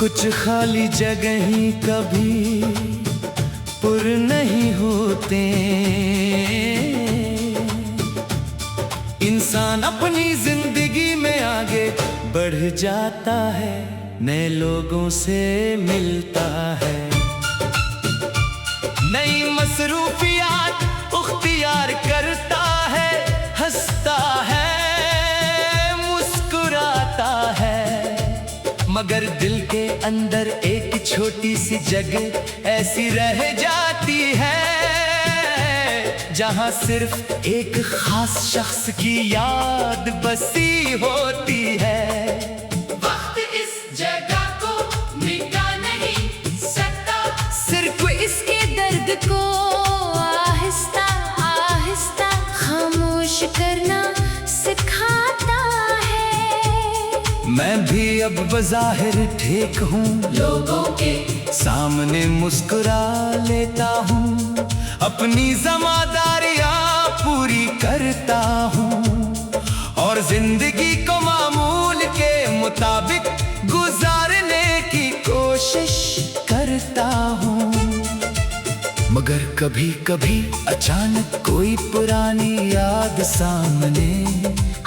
कुछ खाली जगह ही कभी पुर नहीं होते। इंसान अपनी जिंदगी में आगे बढ़ जाता है, नए लोगों से मिलता है, नई मसरूफियात उख्तियार करता है, हंसता है, मुस्कुराता है। मगर दिल के अंदर एक छोटी सी जगह ऐसी रह जाती है, जहां सिर्फ एक खास शख्स की याद बसी होती है। वक्त इस जगह को मिटा नहीं सकता, सिर्फ इसके दर्द को आहिस्ता आहिस्ता खामोश करना सिखाता है। मैं भी अब बज़ाहिर ठीक हूँ, लोगों के सामने मुस्कुरा लेता हूँ, अपनी ज़िम्मेदारियाँ पूरी करता हूँ और जिंदगी को मामूल के मुताबिक गुजारने की कोशिश करता हूँ। मगर कभी कभी अचानक कोई पुरानी याद सामने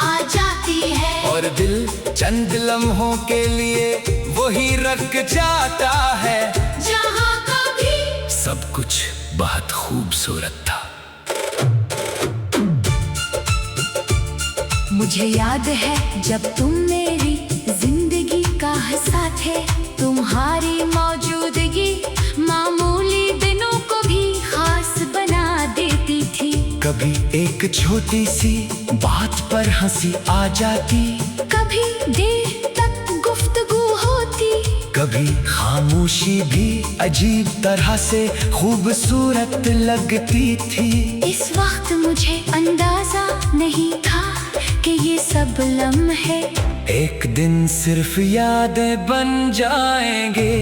आ जाती है और दिल चंद लम्हों के लिए वही रख जाता है, जहाँ कभी सब कुछ बहुत खूबसूरत था। मुझे याद है जब तुम मेरी जिंदगी का हिस्सा थे, तुम्हारी मौजूदगी मामूली दिनों को भी खास बना देती थी। कभी एक छोटी सी बात पर हंसी आ जाती, कभी देर तक गुफ्तगू होती, कभी खामोशी भी अजीब तरह से खूबसूरत लगती थी। इस वक्त मुझे अंदाजा नहीं था कि ये सब लम्हे एक दिन सिर्फ यादें बन जाएंगे।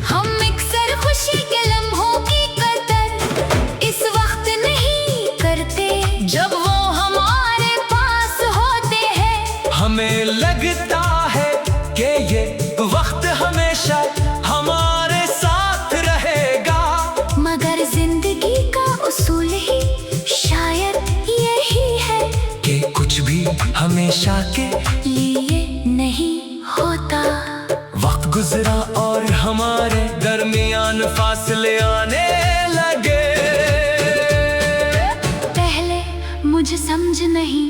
हम अक्सर खुशी के लम्हों की कदर इस वक्त नहीं करते, जब वो हमारे पास होते हैं। हमें लगता है कि ये वक्त हमेशा हमारे साथ रहेगा, मगर जिंदगी का उसूल ही शायद यही है कि कुछ भी हमेशा के लिए नहीं होता। वक्त गुजरा और हमारे दरमियान फासले आने लगे। पहले मुझे समझ नहीं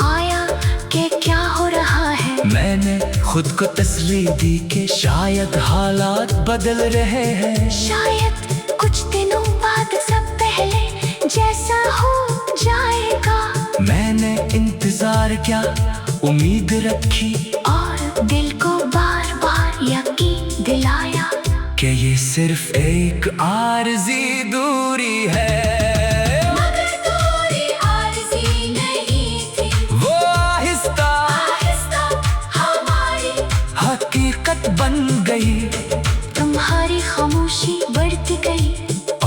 आया कि क्या हो रहा है। मैंने खुद को तसल्ली दी कि शायद हालात बदल रहे हैं, शायद कुछ दिनों बाद सब पहले जैसा हो जाएगा। मैंने इंतजार किया, उम्मीद रखी और दिल को बार बार यकीन दिलाया कि ये सिर्फ एक आरज़ी दूरी है। मगर दूरी आरज़ी नहीं थी, वो आहिस्ता आहिस्ता हमारी हकीकत बन गई तुम्हारी खामोशी बढ़ती गई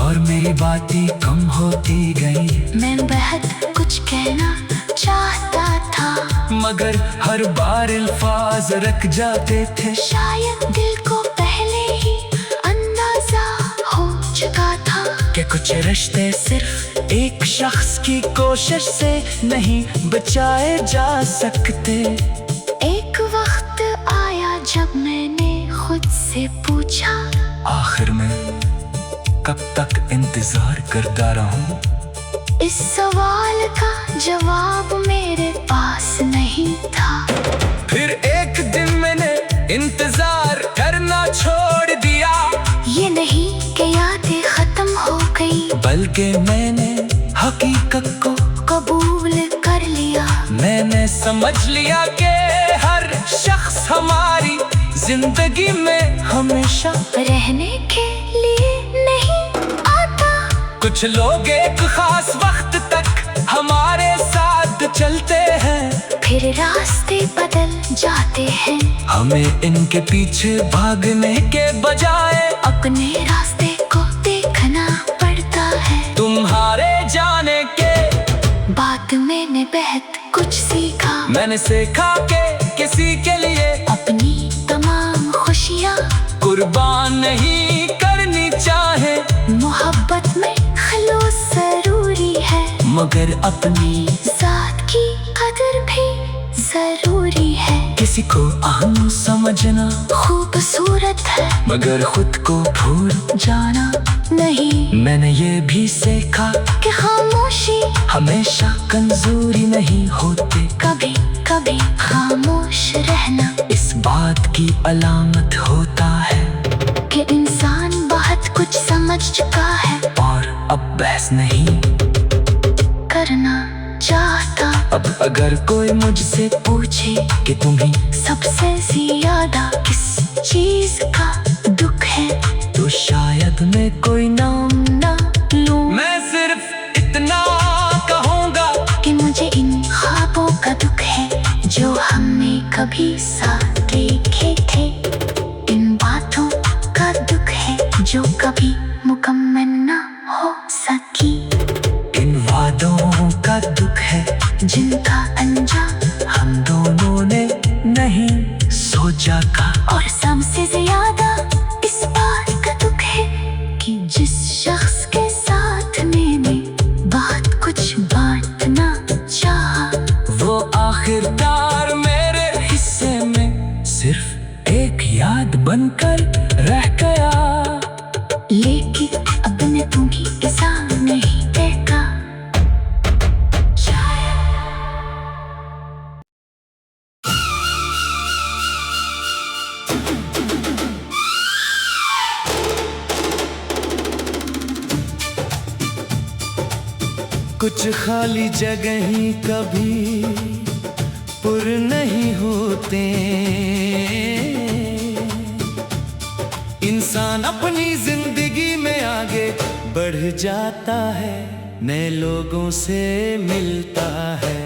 और मेरी बातें कम होती गई। मैं बहुत कुछ कहना चाहता था, मगर हर बार अल्फाज रख जाते थे। शायद दिल को पहले ही अंदाजा हो चुका था कि कुछ रिश्ते सिर्फ एक शख्स की कोशिश से नहीं बचाए जा सकते। एक वक्त आया जब मैंने खुद से पूछा, आखिर में कब तक इंतजार करता रहूं? इस सवाल का जवाब मेरे पास नहीं था। फिर एक दिन मैंने इंतजार करना छोड़ दिया। ये नहीं कि यादें खत्म हो गई, बल्कि मैंने हकीकत को कबूल कर लिया। मैंने समझ लिया कि हर शख्स हमारी जिंदगी में हमेशा रहने के लिए नहीं आता। कुछ लोग एक खास वक्त तक हमारे साथ चलते हैं, फिर रास्ते बदल जाते हैं। हमें इनके पीछे भागने के बजाय अपने रास्ते को देखना पड़ता है। तुम्हारे जाने के बाद मैंने बहुत कुछ सीखा। मैंने सीखा कि किसी के लिए अपनी तमाम खुशियाँ कुर्बान नहीं करनी चाहे। मोहब्बत में खलूस जरूरी है, मगर अपनी जात की कदर भी जरूरी है। किसी को अहम समझना खूबसूरत है, मगर खुद को भूल जाना नहीं। मैंने ये भी सीखा कि खामोशी हमेशा कमजोरी नहीं होती। कभी कभी खामोश रहना इस बात की अलामत होता है कि इंसान बहुत कुछ समझ चुका है और अब बहस नहीं करना चाहता। अब अगर कोई मुझसे पूछे कि तुम्हें सबसे ज्यादा किस चीज का दुख है, तो शायद मैं कोई नाम ना लूं। मैं सिर्फ इतना कहूँगा कि मुझे इन ख्वाबों का दुख है जो हमने कभी साथ देखे थे। इन बातों का दुख है जो कभी मुकम्मल ना हो सकी। इन वादों का दुख है जिनका अंजाम हम दोनों ने नहीं सोचा का। और सबसे ज्यादा इस बात का दुख है कि जिस शख्स के साथ मैंने बहुत कुछ बांटना चाहा, वो आखिरकार मेरे हिस्से में सिर्फ एक याद बनकर रह गया। लेकिन अपने तुम्हें ऐसा नहीं देखा। कुछ खाली जगह ही कभी पुर नहीं होते। इंसान अपनी जिंदगी में आगे बढ़ जाता है, नए लोगों से मिलता है,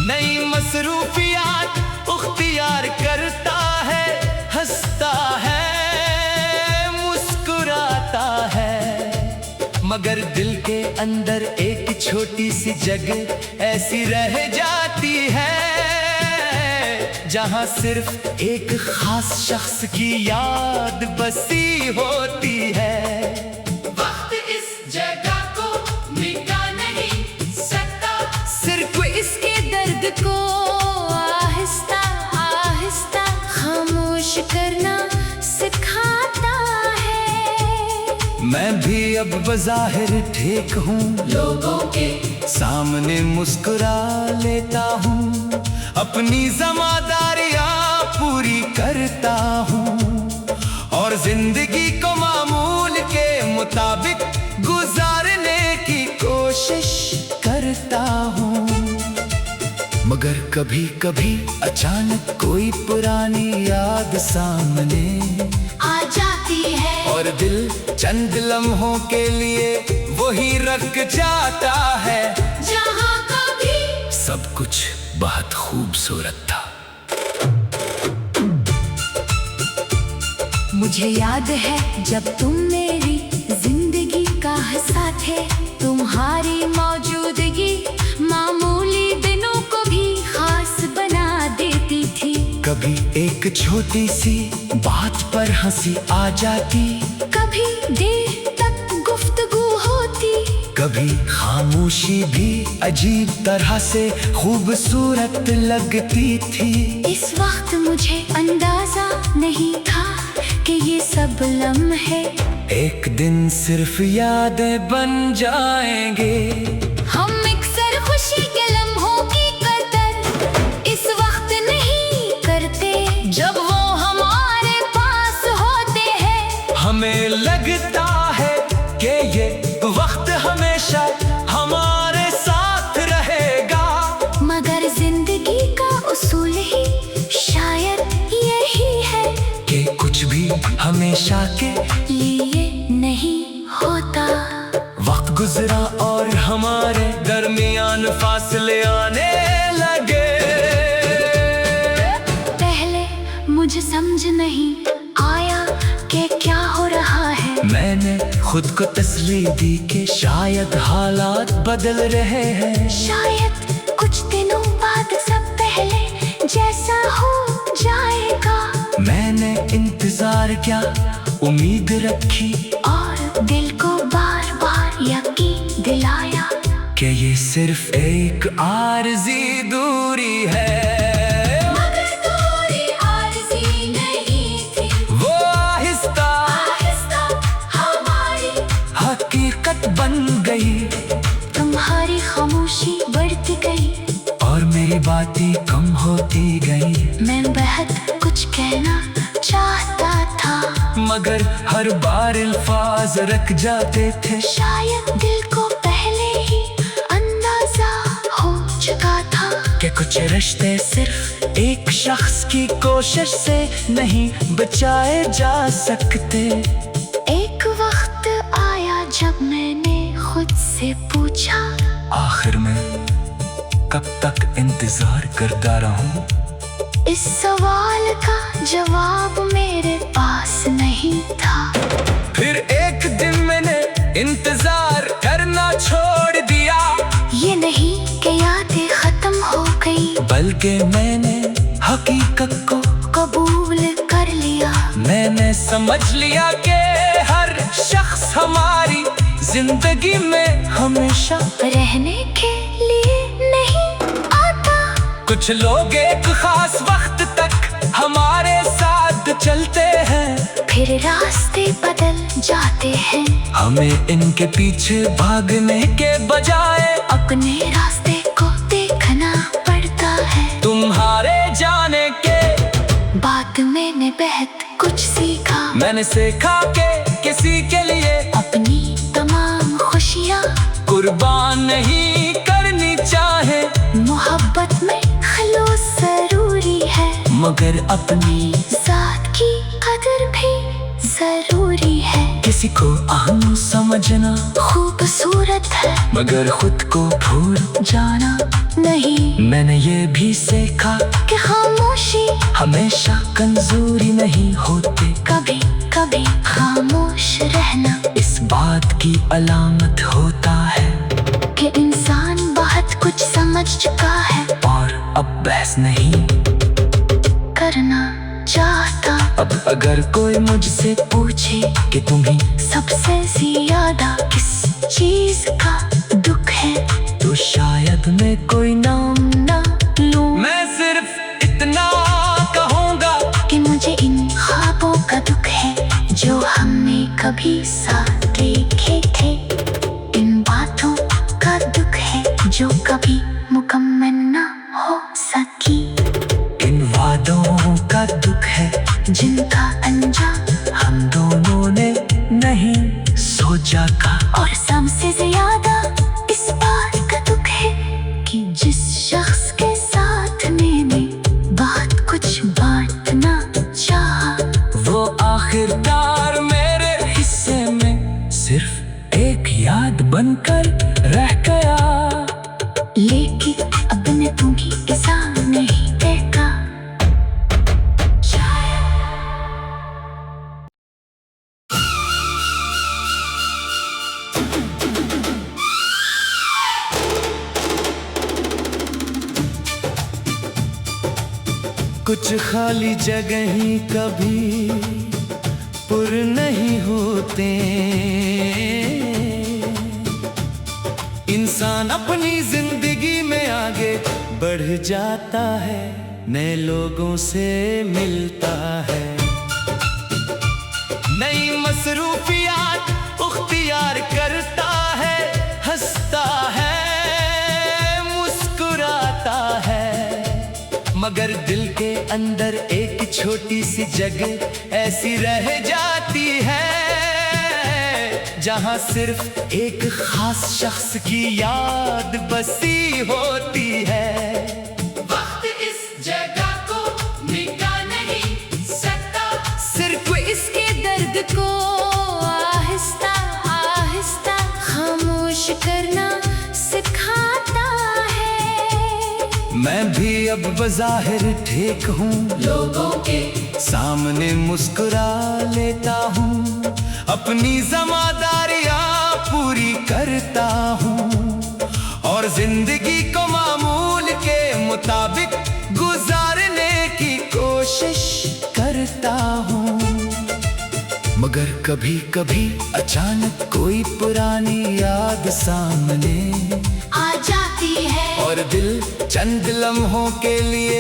नई मसरूफियात उख्तियार करता है, हंसता है, मुस्कुराता है। मगर दिल के अंदर एक छोटी सी जगह ऐसी रह जाती है जहां सिर्फ एक खास शख्स की याद बसी होती है। वक्त इस जगह को मिटा नहीं सकता, सिर्फ इसके दर्द को आहिस्ता आहिस्ता खामोश करना सिखाता है। मैं भी अब बज़ाहिर ठीक हूँ, लोगों के सामने मुस्कुरा लेता हूँ, अपनी ज़िम्मेदारियाँ पूरी करता हूँ और जिंदगी को मामूल के मुताबिक गुजारने की कोशिश करता हूँ। मगर कभी कभी अचानक कोई पुरानी याद सामने आ जाती है और दिल चंद लम्हों के लिए वही रख जाता है जहाँ कभी सब कुछ बहुत खूबसूरत था। मुझे याद है जब तुम मेरी जिंदगी का हिस्सा थे। तुम्हारी मौजूदगी मामूली दिनों को भी खास बना देती थी। कभी एक छोटी सी बात पर हंसी आ जाती, कभी देर तक गुफ्तगू होती, कभी खामोशी भी अजीब तरह से खूबसूरत लगती थी। इस वक्त मुझे अंदाजा नहीं था कि ये सब लम्हे एक दिन सिर्फ यादें बन जाएंगे। हम अक्सर खुशी के लम्हों की कदर इस वक्त नहीं करते जब वो हमारे पास होते हैं। हमें लगता है कि ये वक्त हमेशा हमारे साथ रहेगा, मगर जिंदगी का उसूल ही शायद यही है कि कुछ भी हमेशा के लिए नहीं होता। वक्त गुजरा और हमारे दरमियान फासले आने लगे। पहले मुझे समझ नहीं आया कि क्या हो रहा है। मैंने खुद को तसल्ली दी कि शायद हालात बदल रहे हैं, शायद कुछ दिनों बाद सब पहले जैसा हो जाएगा। मैंने इन इंतजार क्या उम्मीद रखी, और दिल को बार बार यकीन दिलाया कि ये सिर्फ एक आरज़ी दूरी है। मगर दूरी आरज़ी नहीं थी, वो आहिस्ता आहिस्ता हमारी हकीकत बन गई, तुम्हारी खामोशी बढ़ती गई और मेरी बातें कम होती गई। मैं बहुत कुछ कहना चाहता था, मगर हर बार अल्फाज रख जाते थे। शायद दिल को पहले ही अंदाजा हो चुका था कि कुछ रिश्ते सिर्फ एक शख्स की कोशिश से नहीं बचाए जा सकते। एक वक्त आया जब मैंने खुद से पूछा, आखिर में कब तक इंतजार करता रहूं? इस सवाल का जवाब मेरे पास नहीं था। फिर एक दिन मैंने इंतजार करना छोड़ दिया, ये नहीं कि यादें खत्म हो गई, बल्कि मैंने हकीकत को कबूल कर लिया। मैंने समझ लिया कि हर शख्स हमारी जिंदगी में हमेशा रहने के लिए नहीं आता। कुछ लोग एक खास वक्त तक हमारे साथ चलते हैं, फिर रास्ते बदल जाते हैं। हमें इनके पीछे भागने के बजाय अपने रास्ते को देखना पड़ता है। तुम्हारे जाने के बाद मैंने बहुत कुछ सीखा, मैंने सीखा कि किसी के लिए अपनी तमाम खुशियाँ कुर्बान नहीं करनी चाहे। मोहब्बत में खलूस जरूरी है, मगर अपनी जात की कदर भी जरूरी है। किसी को अहम समझना खूबसूरत है, मगर खुद को भूल जाना नहीं। मैंने ये भी सीखा कि खामोशी हमेशा कमजोरी नहीं होती, कभी कभी खामोश रहना इस बात की अलामत होता है कि इंसान बहुत कुछ समझ चुका है और अब बहस नहीं करना चाहता। अब अगर कोई मुझसे पूछे कि तुम्हें सबसे ज्यादा किस चीज का दुख है, तो शायद मैं कोई नाम ना लूं। मैं सिर्फ इतना कहूँगा कि मुझे इन ख्वाबों का दुख है जो हमने कभी साथ देखे थे। इन बातों का दुख है जो कभी मुकम्मल ना हो सकी। इन वादों का दुख है जिनका अंजाम हम दोनों ने नहीं सोचा था। और सबसे ज्यादा इस बात का दुख है कि जिस शख्स के साथ मैंने बहुत कुछ बांटना चाहा, वो आखिरकार मेरे हिस्से में सिर्फ एक याद बनकर रह गया। लेकिन अब ने तुम्हें ऐसा नहीं देखा। कुछ खाली जगह ही कभी पुर नहीं होते। इंसान अपनी जिंदगी में आगे बढ़ जाता है, नए लोगों से मिलता है, नई मसरूफियात उख्तियार करता है, हंसता है, मुस्कुराता है। मगर दिल के अंदर एक छोटी सी जगह ऐसी रह जाती है, जहां सिर्फ एक खास शख्स की याद बसी होती है। वक्त इस जगह को मिटा नहीं सकता, सिर्फ इसके दर्द को आहिस्ता आहिस्ता खामोश करना सिखाता है। मैं भी अब बज़ाहिर ठीक हूँ, लोगों के सामने मुस्कुरा लेता हूँ, अपनी ज़िम्मेदारियाँ पूरी करता हूँ और जिंदगी को मामूल के मुताबिक गुजारने की कोशिश करता हूँ। कभी कभी अचानक कोई पुरानी याद सामने आ जाती है और दिल चंद लम्हों के लिए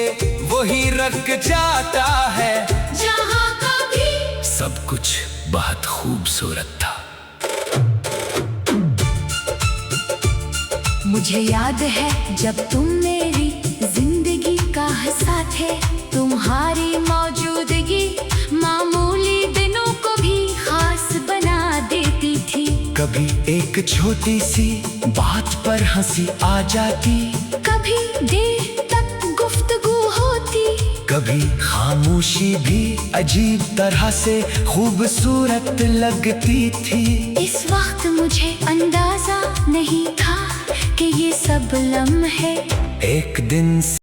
वही रख जाता है जहाँ कभी सब कुछ बहुत खूबसूरत था। मुझे याद है जब तुम मेरी जिंदगी का हिस्सा थे। तुम्हारी मौजूदगी मामूली दिनों को भी खास बना देती थी। कभी एक छोटी सी बात पर हंसी आ जाती, कभी देर तक गुफ्तगू होती, कभी खामोशी भी अजीब तरह से खूबसूरत लगती थी। इस वक्त मुझे अंदाजा नहीं था कि ये सब लम्हे एक दिन